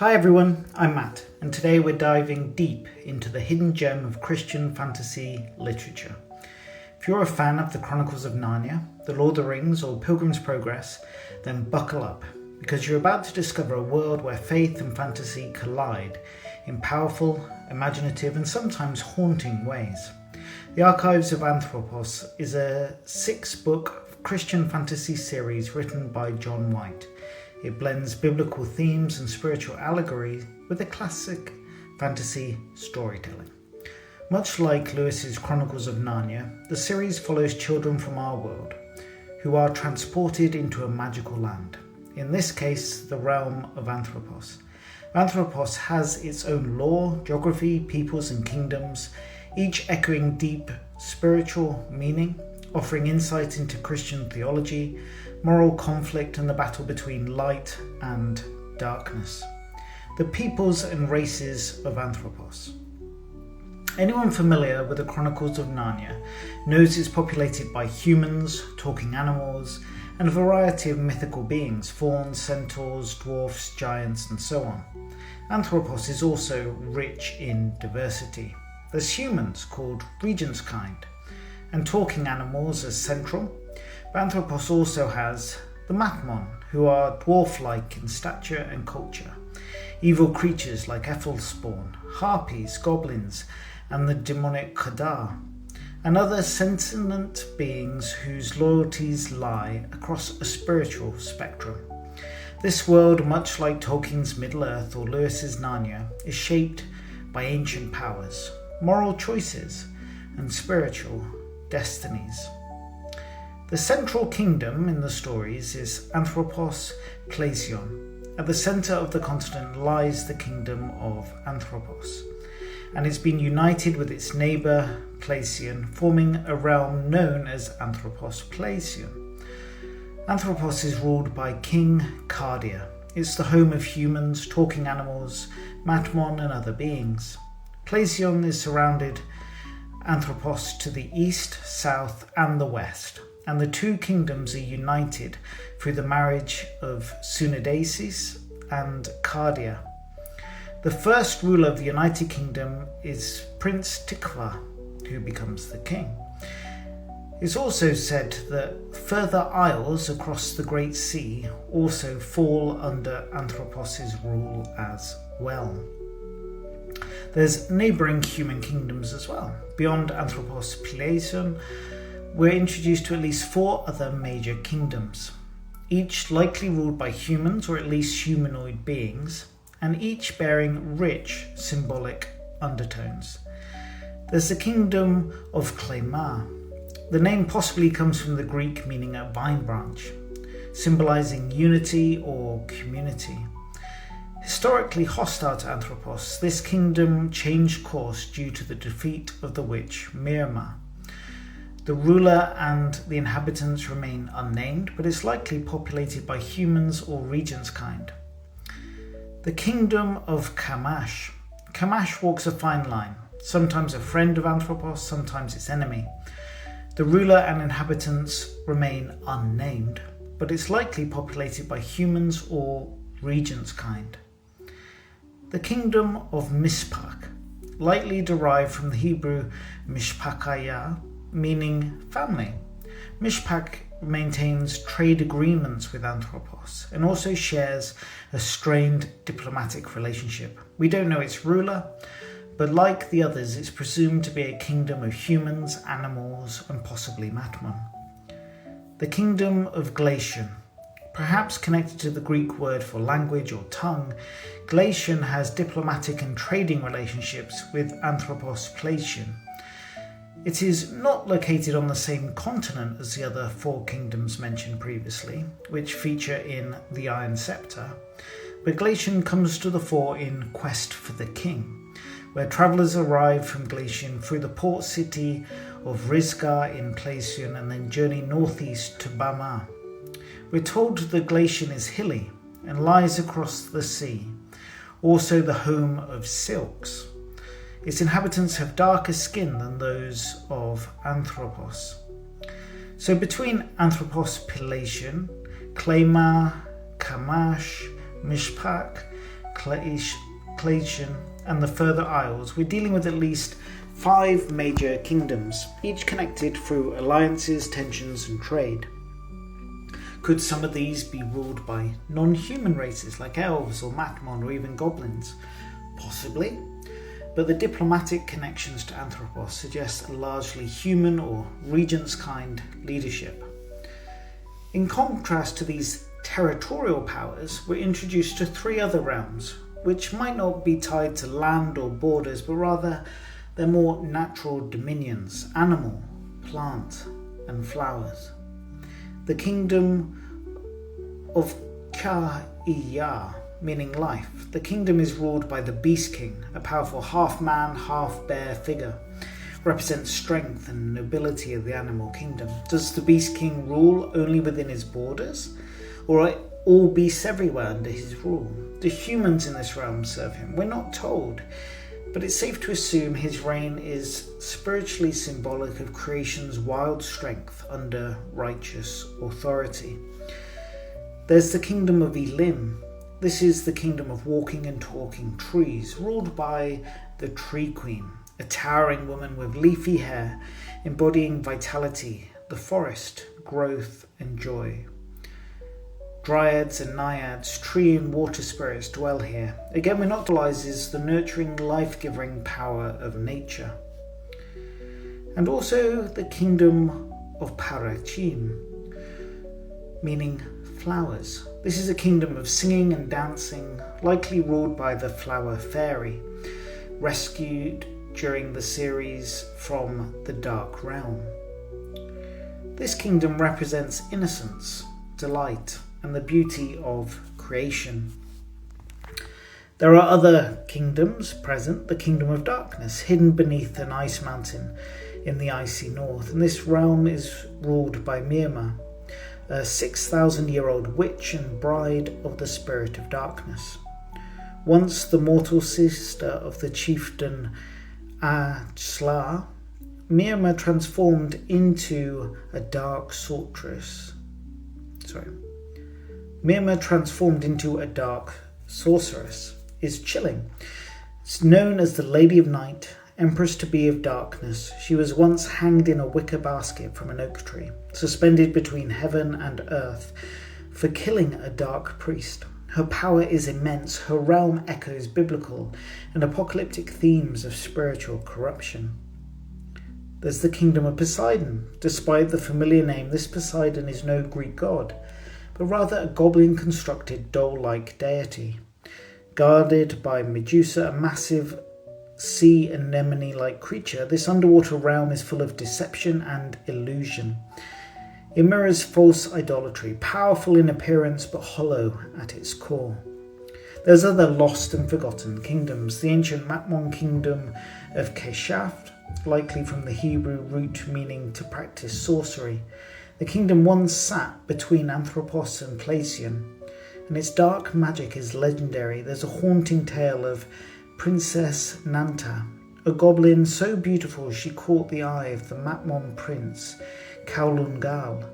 Hi everyone, I'm Matt, and today we're diving deep into the hidden gem of Christian fantasy literature. If you're a fan of the Chronicles of Narnia, The Lord of the Rings, or Pilgrim's Progress, then buckle up, because you're about to discover a world where faith and fantasy collide in powerful, imaginative, and sometimes haunting ways. The Archives of Anthropos is a 6-book Christian fantasy series written by John White. It blends biblical themes and spiritual allegory with a classic fantasy storytelling. Much like Lewis's Chronicles of Narnia, the series follows children from our world who are transported into a magical land. In this case, the realm of Anthropos. Anthropos has its own lore, geography, peoples and kingdoms, each echoing deep spiritual meaning, offering insight into Christian theology, moral conflict and the battle between light and darkness. The peoples and races of Anthropos. Anyone familiar with the Chronicles of Narnia knows it's populated by humans, talking animals, and a variety of mythical beings, fauns, centaurs, dwarfs, giants, and so on. Anthropos is also rich in diversity. There's humans called regent's kind, and talking animals as central. Anthropos also has the Matmon, who are dwarf-like in stature and culture, evil creatures like Ethelspawn, harpies, goblins, and the demonic Kadar, and other sentient beings whose loyalties lie across a spiritual spectrum. This world, much like Tolkien's Middle-earth or Lewis's Narnia, is shaped by ancient powers, moral choices, and spiritual destinies. The central kingdom in the stories is Anthropos Pleision. At the centre of the continent lies the kingdom of Anthropos, and it's been united with its neighbour Pleision, forming a realm known as Anthropos Pleision. Anthropos is ruled by King Cardia. It's the home of humans, talking animals, Matmon and other beings. Pleision is surrounded Anthropos to the east, south and the west, and the two kingdoms are united through the marriage of Sunadasis and Cardia. The first ruler of the United Kingdom is Prince Tikva, who becomes the king. It's also said that further isles across the Great Sea also fall under Anthropos' rule as well. There's neighbouring human kingdoms as well. Beyond Anthropos Pleision, we're introduced to at least 4 other major kingdoms, each likely ruled by humans or at least humanoid beings, and each bearing rich symbolic undertones. There's the kingdom of Claymar. The name possibly comes from the Greek meaning a vine branch, symbolising unity or community. Historically hostile to Anthropos, this kingdom changed course due to the defeat of the witch Mirma. The ruler and the inhabitants remain unnamed, but it's likely populated by humans or regent's kind. The kingdom of Kamash. Kamash walks a fine line, sometimes a friend of Anthropos, sometimes its enemy. The ruler and inhabitants remain unnamed, but it's likely populated by humans or regent's kind. The kingdom of Mishpak, likely derived from the Hebrew Mishpachaya, meaning family. Mishpak maintains trade agreements with Anthropos and also shares a strained diplomatic relationship. We don't know its ruler, but like the others, it's presumed to be a kingdom of humans, animals, and possibly Matmon. The kingdom of Glacian. Perhaps connected to the Greek word for language or tongue, Glacian has diplomatic and trading relationships with Anthropos Pleision. It is not located on the same continent as the other 4 kingdoms mentioned previously, which feature in the Iron Scepter, but Glacian comes to the fore in Quest for the King, where travellers arrive from Glacian through the port city of Rizgar in Pleision and then journey northeast to Bama. We're told that Glacian is hilly and lies across the sea, also the home of silks. Its inhabitants have darker skin than those of Anthropos. So between Anthropos Pleision, Claymar, Kamash, Mishpak, Clatian, and the further isles, we're dealing with at least 5 major kingdoms, each connected through alliances, tensions, and trade. Could some of these be ruled by non-human races like elves or Matmon or even goblins? Possibly, but the diplomatic connections to Anthropos suggest a largely human or regents-kind leadership. In contrast to these territorial powers, we're introduced to 3 other realms, which might not be tied to land or borders, but rather they're more natural dominions: animal, plant, and flowers. The kingdom of Ka-iya, meaning life. The kingdom is ruled by the Beast King, a powerful half-man, half-bear figure. Represents strength and nobility of the animal kingdom. Does the Beast King rule only within his borders, or are all beasts everywhere under his rule? Do humans in this realm serve him? We're not told, but it's safe to assume his reign is spiritually symbolic of creation's wild strength under righteous authority. There's the kingdom of Elim. This is the kingdom of walking and talking trees, ruled by the Tree Queen, a towering woman with leafy hair, embodying vitality, the forest, growth, and joy. Dryads and naiads, tree and water spirits dwell here. Again, we're not realizes the nurturing, life-giving power of nature. And also the kingdom of Parachim, meaning flowers. This is a kingdom of singing and dancing, likely ruled by the flower fairy, rescued during the series from the Dark Realm. This kingdom represents innocence, delight, and the beauty of creation. There are other kingdoms present: the kingdom of darkness, hidden beneath an ice mountain in the icy north, and this realm is ruled by Mirma, a 6,000-year-old witch and bride of the spirit of darkness. Once the mortal sister of the chieftain Atsla, Mirma transformed into a dark sorceress. Is chilling. It's known as the Lady of Night, Empress-to-be of Darkness. She was once hanged in a wicker basket from an oak tree, suspended between heaven and earth, for killing a dark priest. Her power is immense. Her realm echoes biblical and apocalyptic themes of spiritual corruption. There's the kingdom of Poseidon. Despite the familiar name, this Poseidon is no Greek god, but rather a goblin-constructed doll-like deity. Guarded by Medusa, a massive sea anemone-like creature, this underwater realm is full of deception and illusion. It mirrors false idolatry, powerful in appearance but hollow at its core. There's other lost and forgotten kingdoms. The ancient Matmon kingdom of Keshaft, likely from the Hebrew root meaning to practice sorcery. The kingdom once sat between Anthropos and Placian, and its dark magic is legendary. There's a haunting tale of Princess Nanta, a goblin so beautiful she caught the eye of the Matmon prince Kaulungal.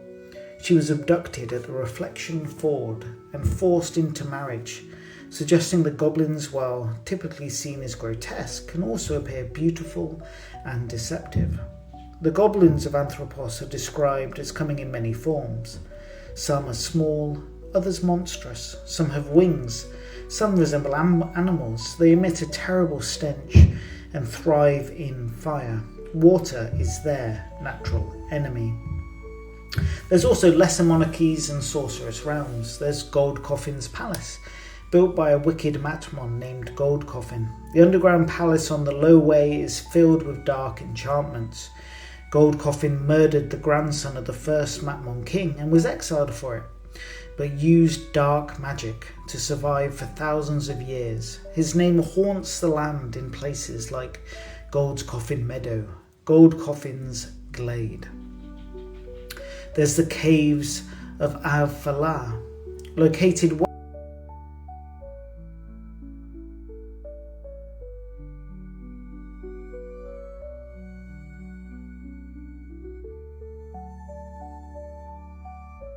She was abducted at the Reflection Ford and forced into marriage, suggesting that goblins, while typically seen as grotesque, can also appear beautiful and deceptive. The goblins of Anthropos are described as coming in many forms. Some are small, others monstrous. Some have wings. Some resemble animals. They emit a terrible stench and thrive in fire. Water is their natural enemy. There's also lesser monarchies and sorcerous realms. There's Gold Coffin's palace, built by a wicked Matmon named Gold Coffin. The underground palace on the Low Way is filled with dark enchantments. Gold Coffin murdered the grandson of the first Matmon king and was exiled for it, but used dark magic to survive for thousands of years. His name haunts the land in places like Gold's Coffin Meadow, Gold Coffin's Glade. There's the caves of Avfala, located